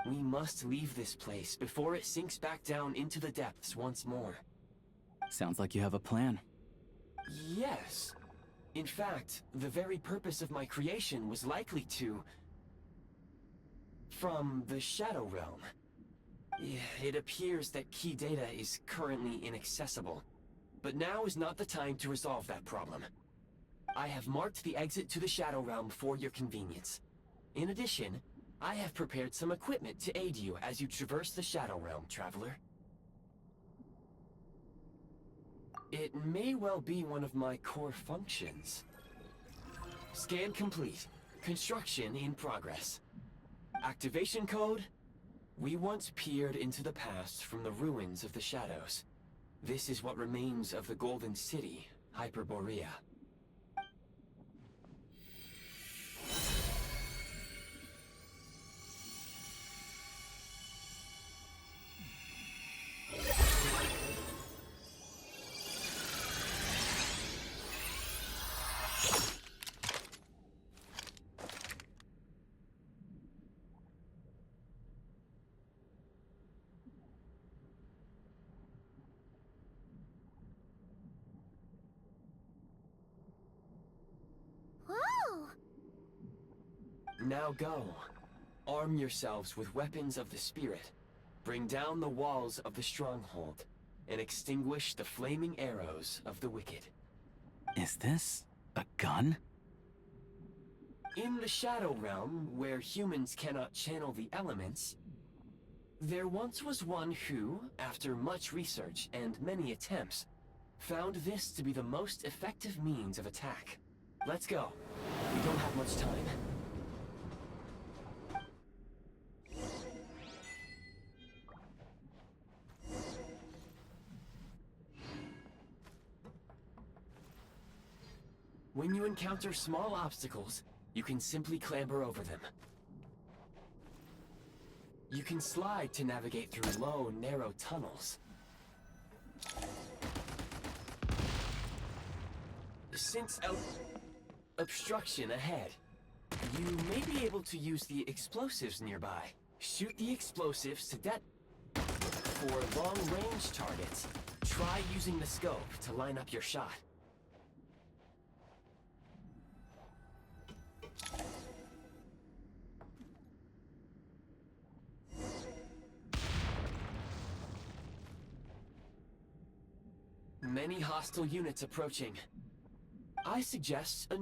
We must leave this place before it sinks back down into the depths once more. Sounds like you have a plan. Yes. In fact, the very purpose of my creation was likely to... from the Shadow Realm. It appears that key data is currently inaccessible, but now is not the time to resolve that problem. I have marked the exit to the Shadow Realm for your convenience. In addition, I have prepared some equipment to aid you as you traverse the Shadow Realm, Traveler. It may well be one of my core functions. Scan complete. Construction in progress. Activation code? We once peered into the past from the ruins of the shadows. This is what remains of the Golden City, Hyperborea. Whoa! Now go. Arm yourselves with weapons of the spirit. Bring down the walls of the stronghold, and extinguish the flaming arrows of the wicked. Is this a gun? In the Shadow Realm, where humans cannot channel the elements, there once was one who, after much research and many attempts, found this to be the most effective means of attack. Let's go. We don't have much time. When you encounter small obstacles, you can simply clamber over them. You can slide to navigate through low, narrow tunnels. Since obstruction ahead, you may be able to use the explosives nearby. Shoot the explosives to For long-range targets, try using the scope to line up your shot. Many hostile units approaching. I suggest a...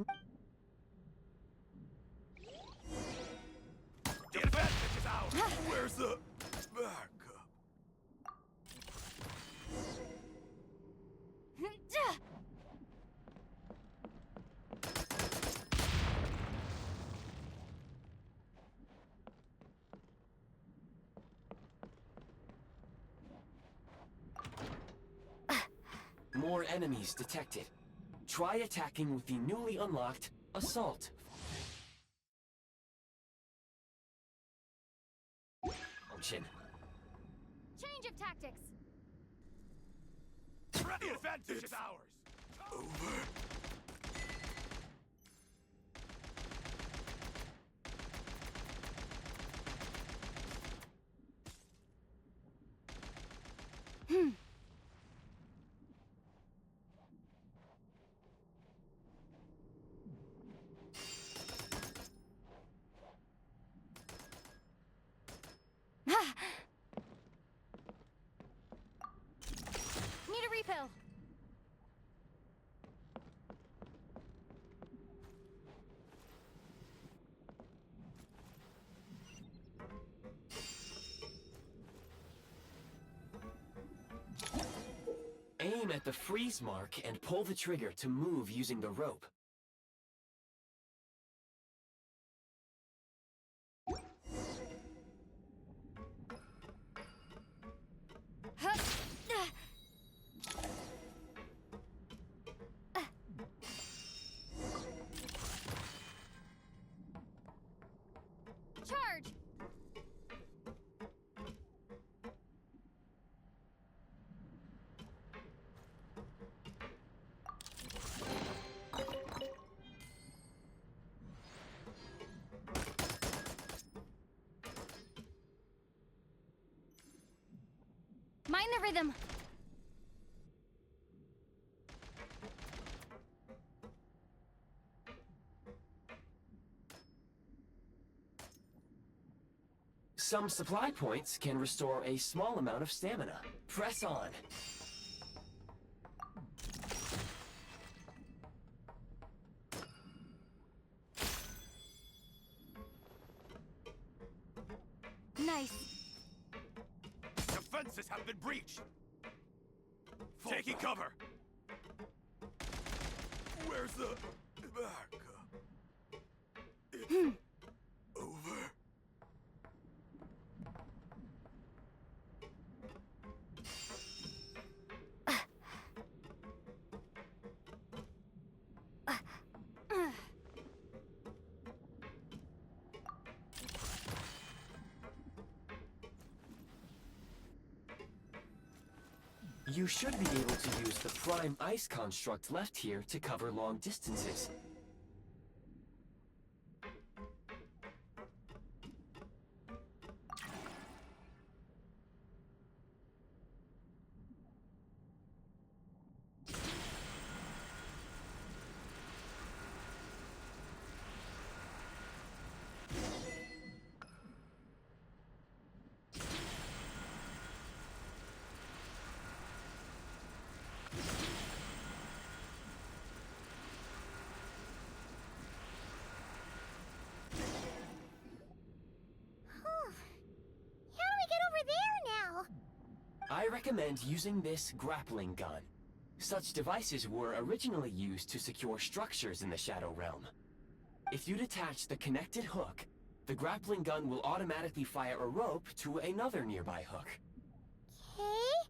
The advantage is ours! Where's the backup? More enemies detected. Try attacking with the newly unlocked Assault function. Change of tactics. The advantage is ours! Over. Need a refill. Aim at the freeze mark and pull the trigger to move using the rope. Mind the rhythm. Some supply points can restore a small amount of stamina. Press on. Nice. Defenses have been breached. Taking cover. Where's the back? It's over. You should be able to use the prime ice construct left here to cover long distances. I recommend using this grappling gun. Such devices were originally used to secure structures in the Shadow Realm. If you detach the connected hook, the grappling gun will automatically fire a rope to another nearby hook. Okay.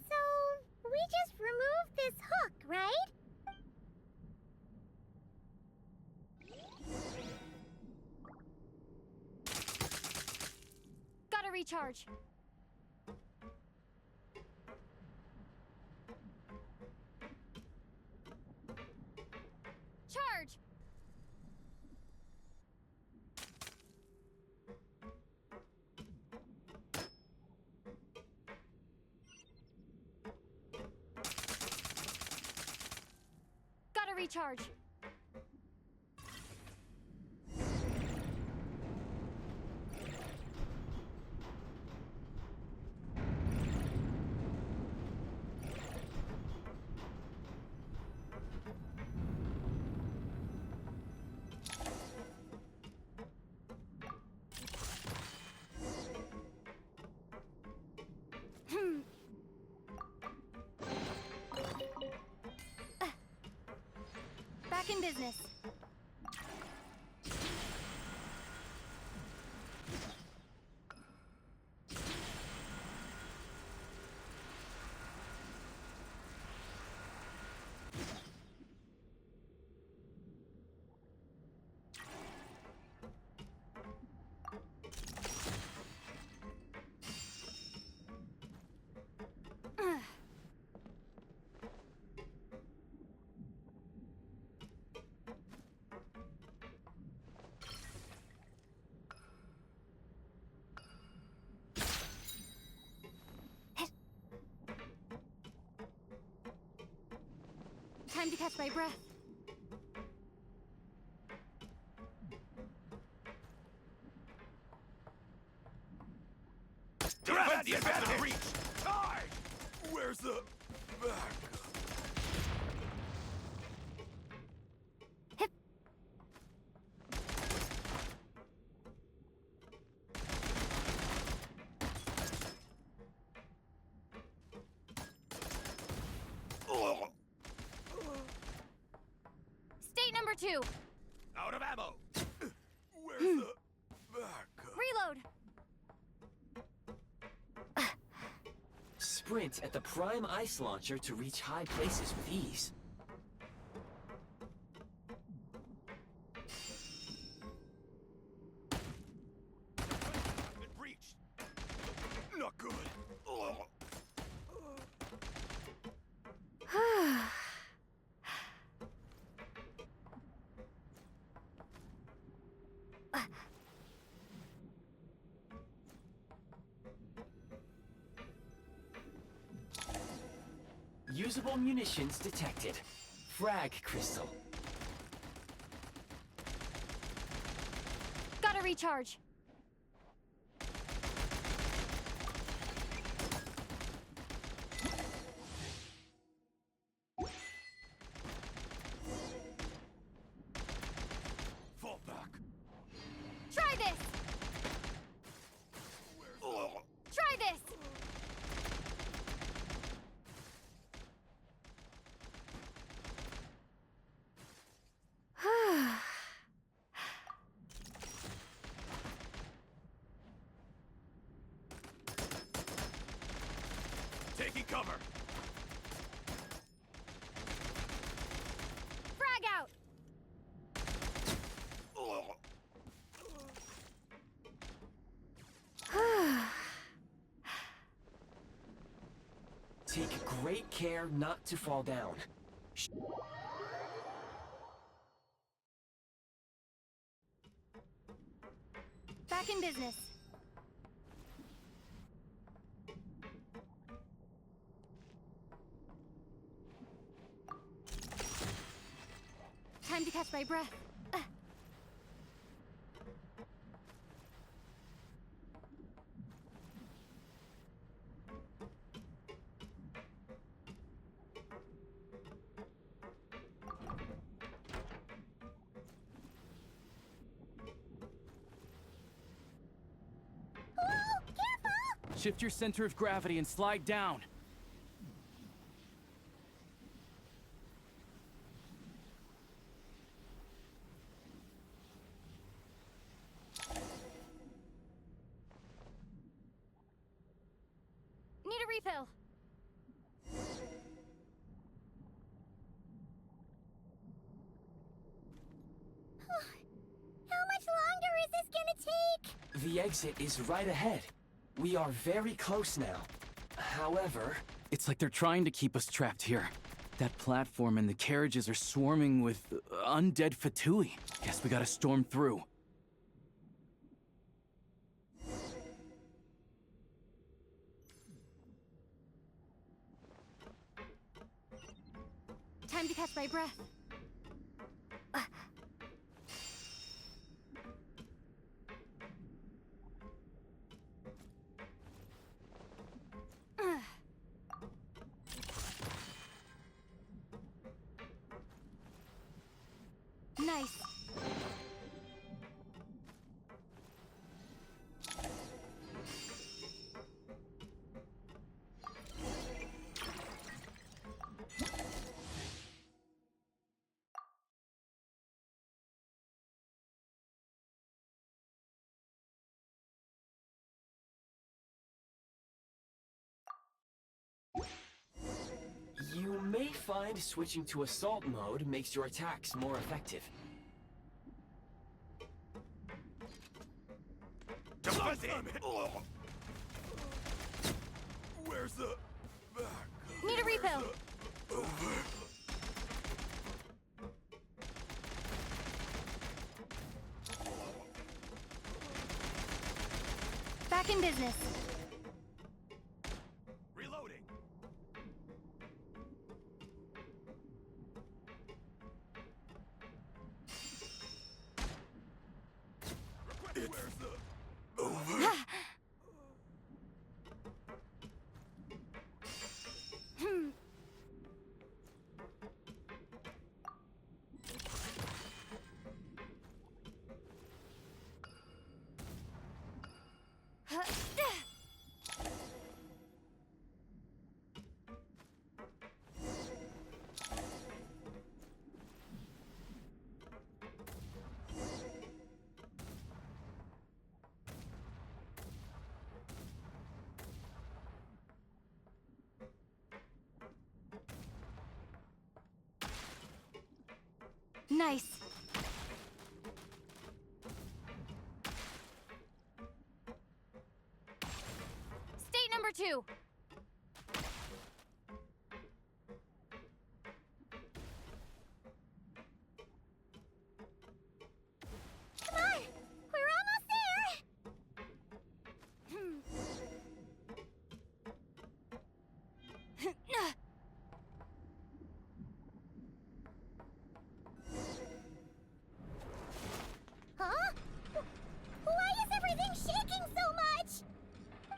So, we just removed this hook, right? Gotta recharge. Charge! Gotta recharge. Back in business. Time to catch my breath. Defenses have been breached. Die! Where's the back? State number 2. Out of ammo. Where's the back? Reload. Sprint at the prime ice launcher to reach high places with ease. Been breached. Not good. Unusable munitions detected. Frag crystal. Gotta recharge. Fall back. Try this! Try this! Taking cover. Frag out! Take great care not to fall down. Back in business. Time to catch my breath. Shift your center of gravity and slide down. Need a refill. How much longer is this gonna take? The exit is right ahead. We are very close now. However... It's like they're trying to keep us trapped here. That platform and the carriages are swarming with undead Fatui. Guess we gotta storm through. Time to catch my breath. Nice. You may find switching to assault mode makes your attacks more effective. Where's the back? Need a refill. Over. Back in business. Reloading. Where's the over? Nice. State number 2. Come on! We're almost there!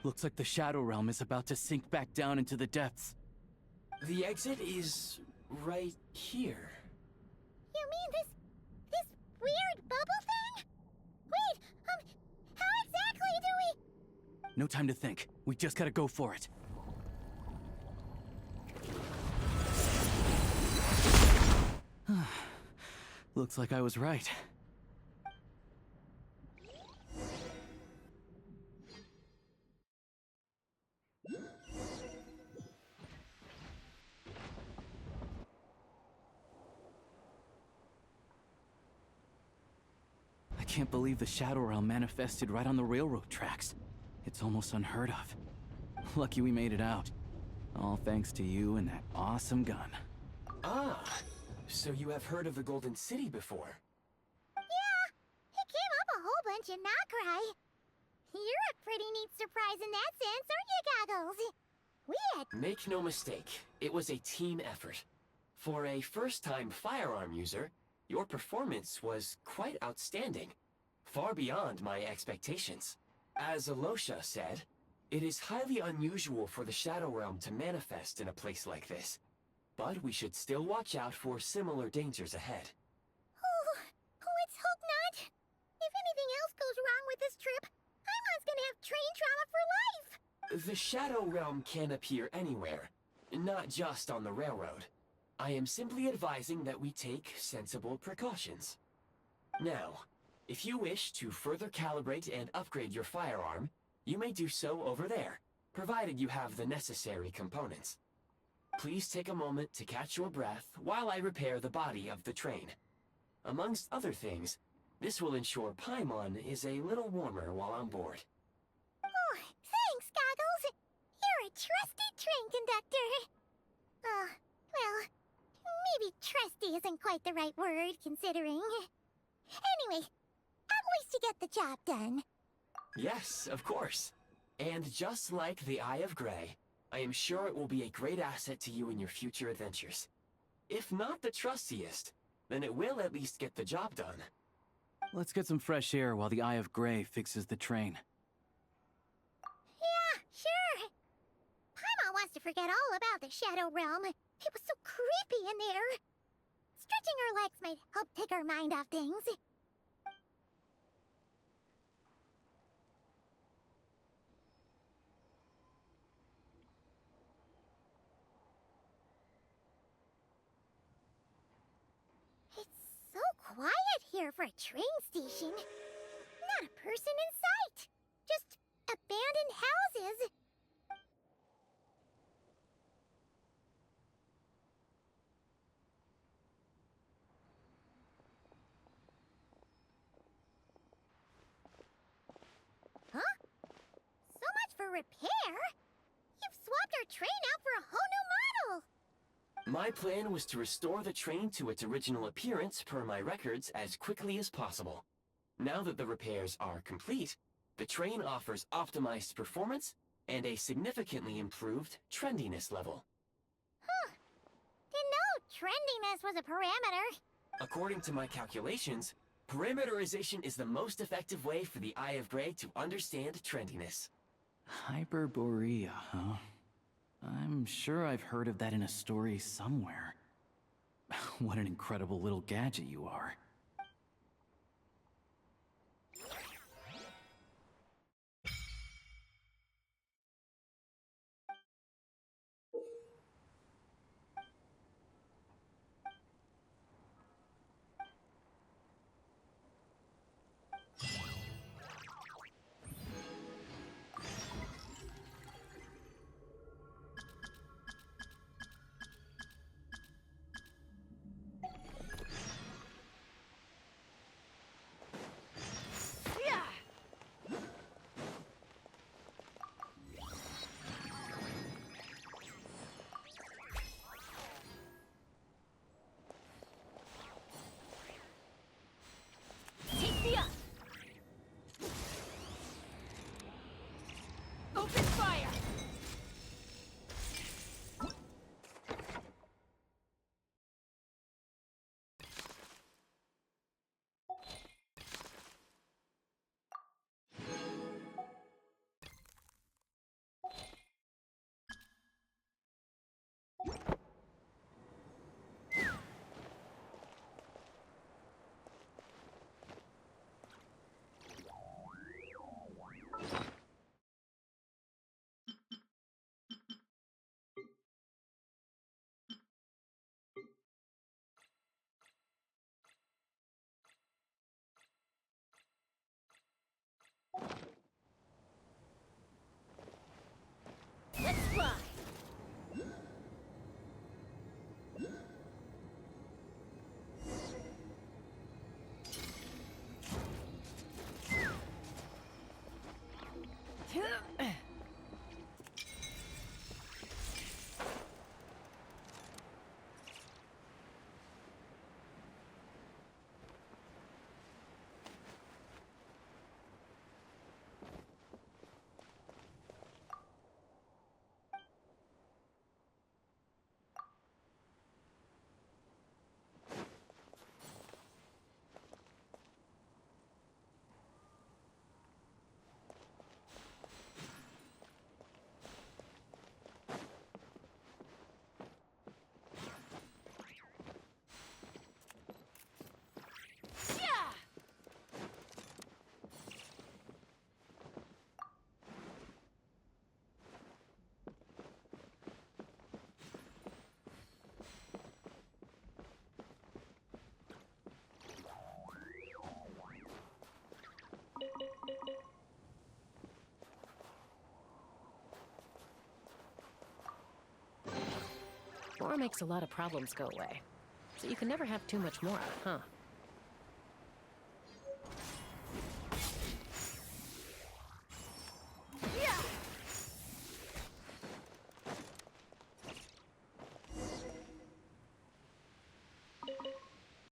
Looks like the Shadow Realm is about to sink back down into the depths. The exit is right here. You mean this weird bubble thing? Wait, how exactly do we... No time to think. We just gotta go for it. Looks like I was right. I can't believe the Shadow Realm manifested right on the railroad tracks. It's almost unheard of. Lucky we made it out. All thanks to you and that awesome gun. Ah, so you have heard of the Golden City before? Yeah, it came up a whole bunch in Nokrai. You're a pretty neat surprise in that sense, aren't you, Goggles? We had... Make no mistake, it was a team effort. For a first-time firearm user, your performance was quite outstanding. Far beyond my expectations. As Alosha said, it is highly unusual for the Shadow Realm to manifest in a place like this. But we should still watch out for similar dangers ahead. Oh, let's hope not. If anything else goes wrong with this trip, Paimon's gonna have train trauma for life. The Shadow Realm can appear anywhere, not just on the railroad. I am simply advising that we take sensible precautions. Now, if you wish to further calibrate and upgrade your firearm, you may do so over there, provided you have the necessary components. Please take a moment to catch your breath while I repair the body of the train. Amongst other things, this will ensure Paimon is a little warmer while on board. Oh, thanks, Goggles. You're a trusty train conductor. Well, maybe trusty isn't quite the right word, considering. Anyway, at least you get the job done. Yes, of course. And just like the Eye of Grey, I am sure it will be a great asset to you in your future adventures. If not the trustiest, then it will at least get the job done. Let's get some fresh air while the Eye of Grey fixes the train. Yeah, sure. Paimon wants to forget all about the Shadow Realm. It was so creepy in there. Stretching her legs might help take her mind off things. It's so quiet here for a train station. Not a person in sight. Just abandoned houses. Huh? So much for repair. You've swapped our train out for a whole new model. My plan was to restore the train to its original appearance per my records as quickly as possible. Now that the repairs are complete, the train offers optimized performance and a significantly improved trendiness level. Huh. Didn't know trendiness was a parameter. According to my calculations, parameterization is the most effective way for the Eye of Grey to understand trendiness. Hyperborea, huh? I'm sure I've heard of that in a story somewhere. What an incredible little gadget you are. More makes a lot of problems go away. So you can never have too much more, huh?